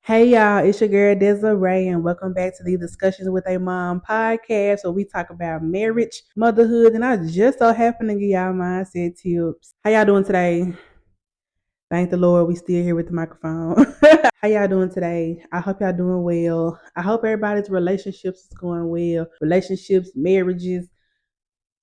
Hey y'all, it's your girl Desiree, and welcome back to the Discussions with a Mom podcast where we talk about marriage, motherhood, and I just so happen to give y'all mindset tips. How y'all doing today? Thank the Lord we still here with the microphone. How y'all doing today? I hope y'all doing well. I hope everybody's relationships is going well. Relationships, marriages,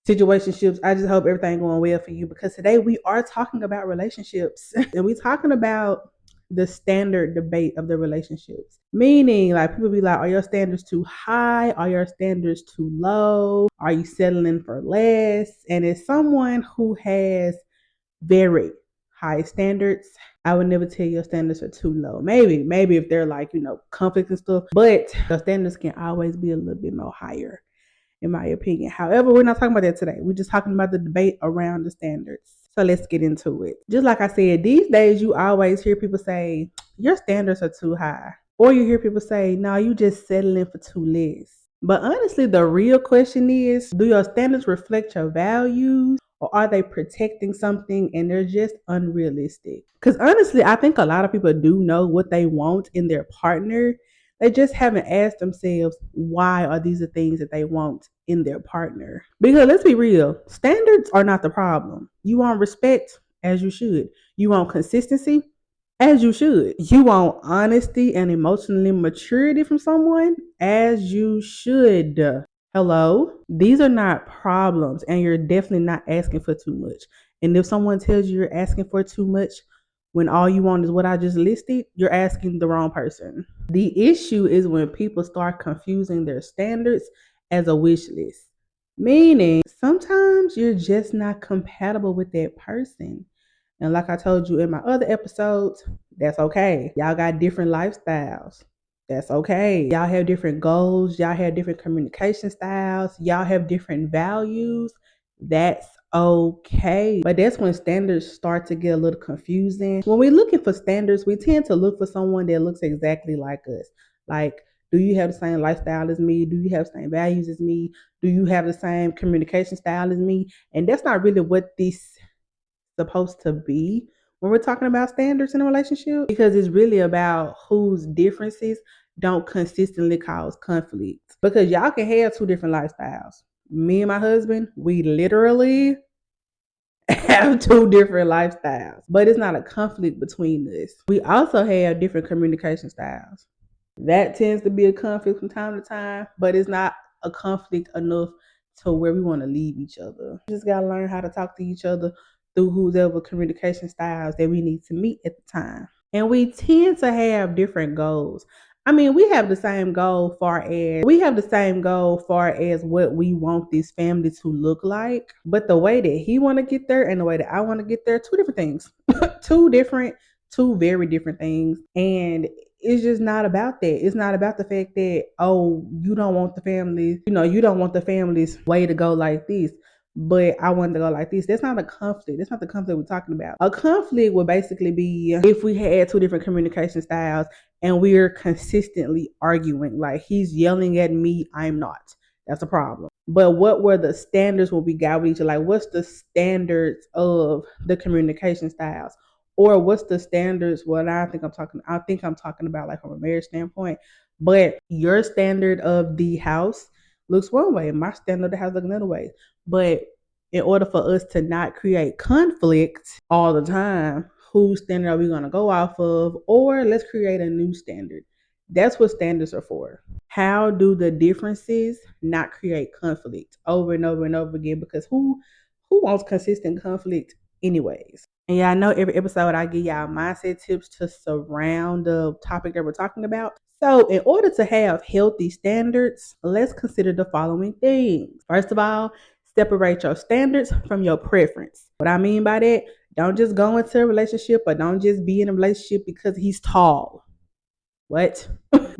situationships. I just hope everything going well for you because today we are talking about relationships and we talking about the standard debate of the relationships. Meaning, like people be like, are your standards too high? Are your standards too low? Are you settling for less? And as someone who has very high standards, I would never tell your standards are too low. Maybe if they're like, conflicts and stuff, but the standards can always be a little bit more higher in my opinion. However, we're not talking about that today. We're just talking about the debate around the standards. So let's get into it. Just like I said, these days you always hear people say, your standards are too high. Or you hear people say, no, you just settling for too less. But honestly, the real question is, do your standards reflect your values? Or are they protecting something and they're just unrealistic? Because honestly, I think a lot of people do know what they want in their partner. They just haven't asked themselves why are these the things that they want in their partner. Because let's be real, standards are not the problem. You want respect as you should. You want consistency as you should. You want honesty and emotional maturity from someone as you should. Hello, these are not problems, and you're definitely not asking for too much. And if someone tells you you're asking for too much when all you want is what I just listed, you're asking the wrong person. The issue is when people start confusing their standards as a wish list, meaning sometimes you're just not compatible with that person. And like I told you in my other episodes, that's okay. Y'all got different lifestyles. That's okay. Y'all have different goals. Y'all have different communication styles. Y'all have different values. That's okay. But that's when standards start to get a little confusing. When we're looking for standards, we tend to look for someone that looks exactly like us. Like, do you have the same lifestyle as me? Do you have the same values as me? Do you have the same communication style as me? And that's not really what this supposed to be when we're talking about standards in a relationship, because it's really about whose differences don't consistently cause conflict. Because y'all can have two different lifestyles. Me and my husband, we literally have two different lifestyles, but it's not a conflict between us. We also have different communication styles. That tends to be a conflict from time to time, but it's not a conflict enough to where we want to leave each other. We just got to learn how to talk to each other through whoever communication styles that we need to meet at the time. And we tend to have different goals. I mean, we have the same goal far as what we want this family to look like. But the way that he want to get there and the way that I want to get there, two different things. Two very different things. And it's just not about that. It's not about the fact that, oh, you don't want the family, you don't want the family's way to go like this, but I want to go like this. That's not a conflict. That's not the conflict we're talking about. A conflict would basically be if we had two different communication styles and we're consistently arguing. Like he's yelling at me, I'm not. That's a problem. But what were the standards when we got with each other? Like, what's the standards of the communication styles? Or what's the standards? Well, I think I'm talking about like from a marriage standpoint. But your standard of the house looks one way, and my standard of the house looks another way. But in order for us to not create conflict all the time, whose standard are we going to go off of? Or let's create a new standard. That's what standards are for. How do the differences not create conflict over and over and over again? Because who wants consistent conflict anyways? And yeah, I know every episode I give y'all mindset tips to surround the topic that we're talking about. So, in order to have healthy standards, let's consider the following things. First of all, separate your standards from your preference. What I mean by that, don't just go into a relationship or don't just be in a relationship because he's tall. What?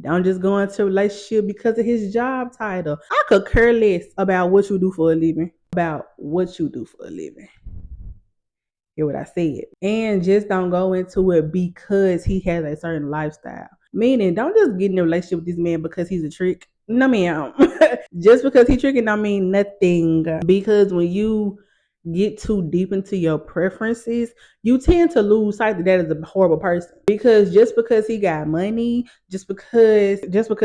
Don't just go into a relationship because of his job title. I could care less about what you do for a living. Hear what I said. And just don't go into it because he has a certain lifestyle. Meaning, don't just get in a relationship with this man because he's a trick. No, ma'am. Just because he's tricking don't mean nothing. Because when you get too deep into your preferences, you tend to lose sight that that is a horrible person. Because just because he got money, just because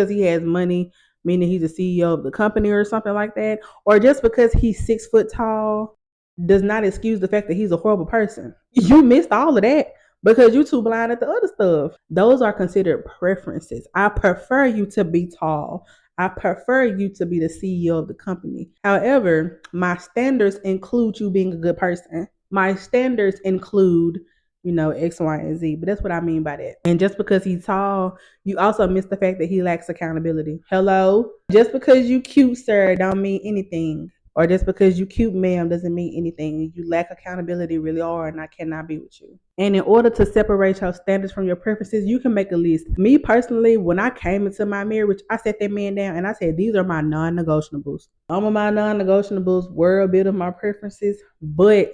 he has money, meaning he's the CEO of the company or something like that, or just because he's 6 foot tall, does not excuse the fact that he's a horrible person. You missed all of that because you're too blind at the other stuff. Those are considered preferences. I prefer you to be tall. I prefer you to be the CEO of the company. However, my standards include you being a good person. My standards include, X, Y, and Z. But that's what I mean by that. And just because he's tall, you also miss the fact that he lacks accountability. Hello? Just because you cute, sir, don't mean anything. Or just because you cute, ma'am, doesn't mean anything. You lack accountability really hard, and I cannot be with you. And in order to separate your standards from your preferences, you can make a list. Me personally, when I came into my marriage, I sat that man down and I said, these are my non-negotiables. Some of my non-negotiables were a bit of my preferences, but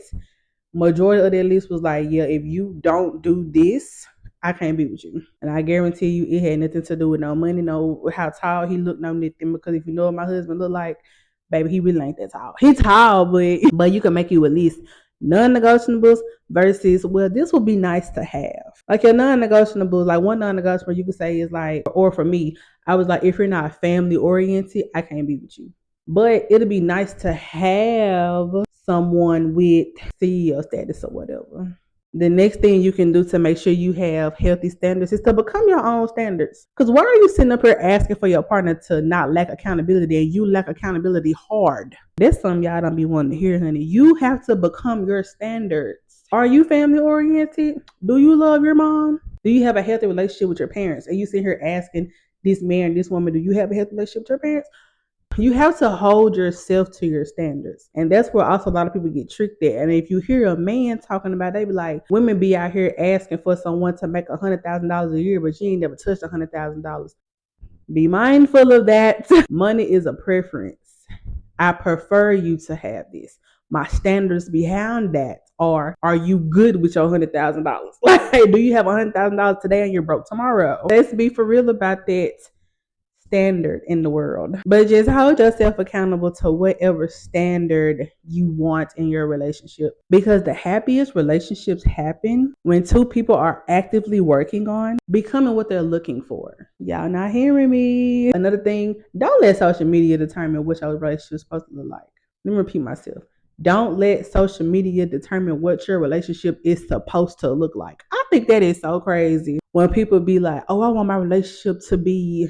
majority of that list was like, yeah, if you don't do this, I can't be with you. And I guarantee you it had nothing to do with no money, no how tall he looked, no nothing. Because if you know what my husband looked like, baby, he really ain't that tall. He tall, but you can make you at least non-negotiables versus, well, this would be nice to have. Like your non-negotiables, like one non-negotiable you could say is like, or for me, I was like, if you're not family oriented, I can't be with you. But it'll be nice to have someone with CEO status or whatever. The next thing you can do to make sure you have healthy standards is to become your own standards. Because why are you sitting up here asking for your partner to not lack accountability and you lack accountability hard? That's something y'all don't be wanting to hear, honey. You have to become your standards. Are you family oriented? Do you love your mom? Do you have a healthy relationship with your parents? And you sit here asking this man, this woman, do you have a healthy relationship with your parents? You have to hold yourself to your standards. And that's where also a lot of people get tricked at. And if you hear a man talking about, they be like, women be out here asking for someone to make $100,000 a year, but you ain't never touched $100,000. Be mindful of that. Money is a preference. I prefer you to have this. My standards behind that are you good with your $100,000? Like, do you have $100,000 today and you're broke tomorrow? Let's be for real about that standard in the world. But just hold yourself accountable to whatever standard you want in your relationship. Because the happiest relationships happen when two people are actively working on becoming what they're looking for. Y'all not hearing me? Another thing, don't let social media determine what your relationship is supposed to look like. Let me repeat myself. Don't let social media determine what your relationship is supposed to look like. I think that is so crazy when people be like, oh, I want my relationship to be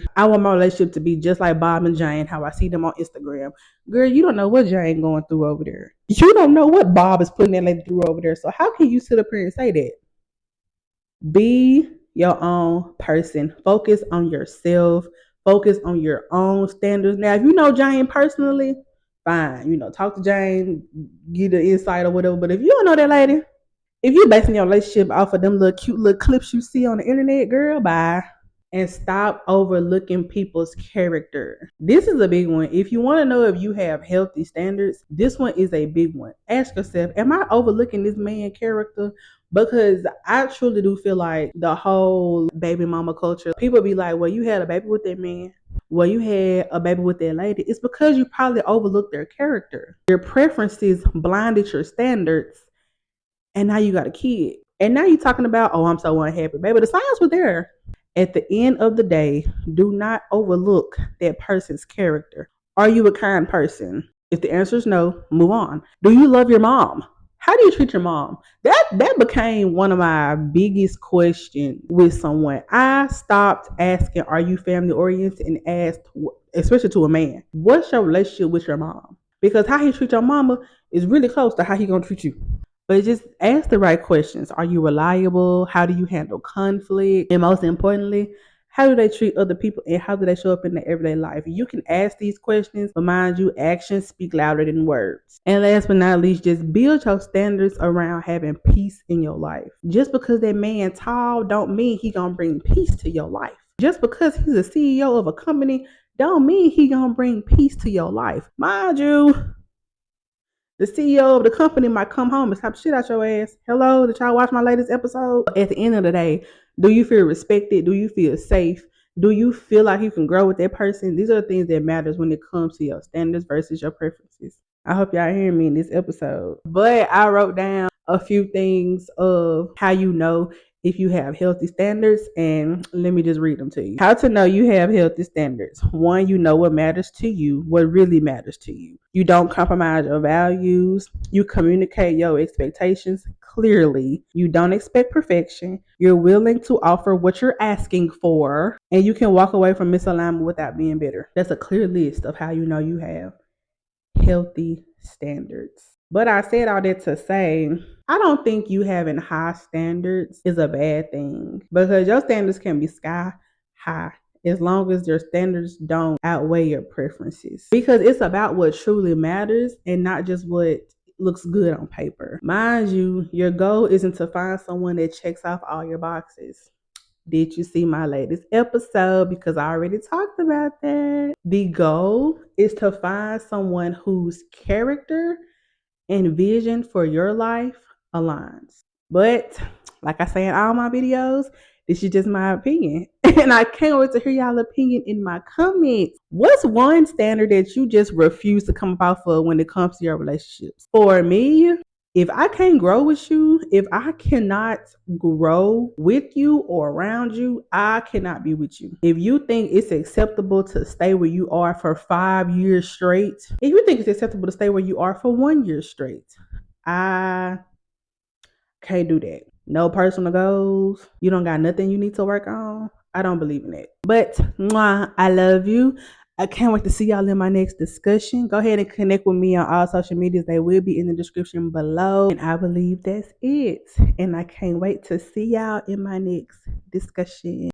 just like Bob and Jane, how I see them on Instagram. Girl, you don't know what Jane going through over there. You don't know what Bob is putting that lady through over there. So how can you sit up here and say that? Be your own person. Focus on yourself. Focus on your own standards. Now, if you know Jane personally, fine. Talk to Jane, get the insight or whatever. But if you don't know that lady, if you basing your relationship off of them little cute little clips you see on the internet, girl, bye. And stop overlooking people's character. This is a big one. If you want to know if you have healthy standards, this one is a big one. Ask yourself, am I overlooking this man's character? Because I truly do feel like the whole baby mama culture, people be like, well, you had a baby with that man. Well, you had a baby with that lady. It's because you probably overlooked their character. Your preferences blinded your standards. And now you got a kid. And now you're talking about, oh, I'm so unhappy. Baby, the signs were there. At the end of the day, do not overlook that person's character. Are you a kind person? If the answer is no, move on. Do you love your mom? How do you treat your mom? That became one of my biggest questions with someone. I stopped asking, are you family oriented, and asked, especially to a man, what's your relationship with your mom? Because how he treats your mama is really close to how he gonna treat you. But just ask the right questions. Are you reliable? How do you handle conflict? And most importantly, how do they treat other people and how do they show up in their everyday life? You can ask these questions, but mind you, actions speak louder than words. And last but not least, just build your standards around having peace in your life. Just because that man tall don't mean he gonna bring peace to your life. Just because he's a CEO of a company don't mean he gonna bring peace to your life. Mind you, the CEO of the company might come home and slap shit out your ass. Hello, did y'all watch my latest episode? At the end of the day, do you feel respected? Do you feel safe? Do you feel like you can grow with that person? These are the things that matters when it comes to your standards versus your preferences. I hope y'all hear me in this episode. But I wrote down a few things of how you know if you have healthy standards, and let me just read them to you. How to know you have healthy standards. One, you know what matters to you, what really matters to you. You don't compromise your values. You communicate your expectations clearly. You don't expect perfection. You're willing to offer what you're asking for, and you can walk away from misalignment without being bitter. That's a clear list of how you know you have healthy standards. But I said all that to say, I don't think you having high standards is a bad thing, because your standards can be sky high as long as your standards don't outweigh your preferences. Because it's about what truly matters and not just what looks good on paper. Mind you, your goal isn't to find someone that checks off all your boxes. Did you see my latest episode? Because I already talked about that. The goal is to find someone whose character and vision for your life aligns. But like I say in all my videos, this is just my opinion. And I can't wait to hear y'all opinion in my comments. What's one standard that you just refuse to come up for when it comes to your relationships? For me, if I can't grow with you, if I cannot grow with you or around you, I cannot be with you. If you think it's acceptable to stay where you are for 5 years straight, if you think it's acceptable to stay where you are for 1 year straight, I can't do that. No personal goals. You don't got nothing you need to work on. I don't believe in it. But mwah, I love you. I can't wait to see y'all in my next discussion. Go ahead and connect with me on all social medias. They will be in the description below. And I believe that's it. And I can't wait to see y'all in my next discussion.